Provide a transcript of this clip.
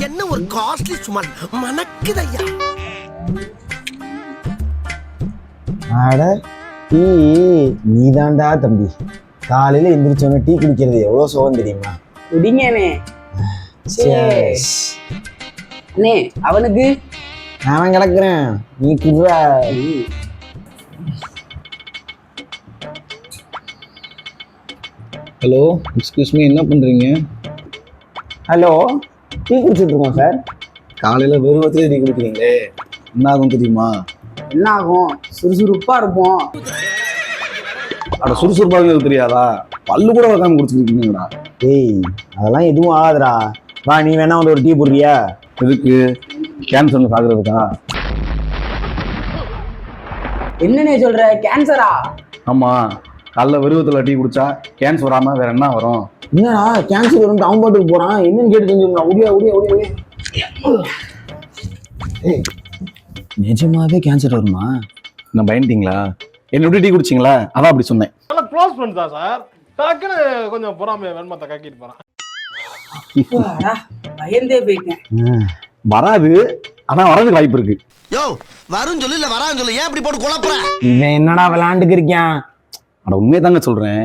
என்ன ஒரு காஸ்ட்லி சுமல் மணக்குதையா. ஆட டீ நீதான்டா தம்பி. காலையில எந்திரிச்சோன்னே டீ குடிக்கிறது எவ்வளவு சுகம் தெரியுமா? குடிங்கண்ணே. அண்ணே அவனுக்கு நான் கிடக்குறேன், நீ குடுறா. ஹலோ, எக்ஸ்கியூஸ் மீ, என்ன பண்ணுறீங்க? ஹலோ, டீ குடிச்சிட்டு இருக்கோம் சார். காலையில் வெறுவத்திலே டீ குடிக்கிறீங்களே, என்ன ஆகும் தெரியுமா? என்ன ஆகும்? சுறுசுறுப்பா இருப்போம். அட சுறுசுறுப்பாக தெரியாதா? பல்லு கூட வைக்காம குடிச்சுருக்கீங்கடா. ஏய் அதெல்லாம் எதுவும் ஆகாதுடா. வா நீ வேணா வந்து ஒரு டீ போடுறியா? எதுக்கு? கேன்சர்னு சாகுறதுக்கா? என்னண்ணே சொல்ற? கேன்சரா? ஆமாம், காலைல வெறுவத்தில் டீ குடிச்சா கேன்சர் வராமல் வேற என்ன வரும்? என்னடா கேன்சர் வரும் அவன் பாட்டுக்கு போறான், என்னன்னு கேட்டு தெரிஞ்சுக்கணும். ஒடியா ஒடியா ஒடியா. ஏய் நிஜமாவே கேன்சர் வருமா? என்ன பயந்துட்டீங்களா? என்ன விட்டு டீ குடிச்சிங்களா? அதான் அப்படி சொன்னேன். நல்லா க்ளோஸ் ஃப்ரெண்ட்ஸ் தான் சார். டக்குன்னு கொஞ்சம் பொறாமை வெண்மத்தை கக்கிட்டு போறான். பயந்தே போயிட்டேன். வராது, ஆனா வரதுக்கு வாய்ப்பு இருக்கு. யோ வரும் சொல்லு இல்ல வரான்னு சொல்லு, ஏன் இப்படி போட்டு குழப்புற? இவன் என்னடா விளையாண்டுக்கு இருக்கான்? அட உண்மையை தாங்க சொல்றேன்.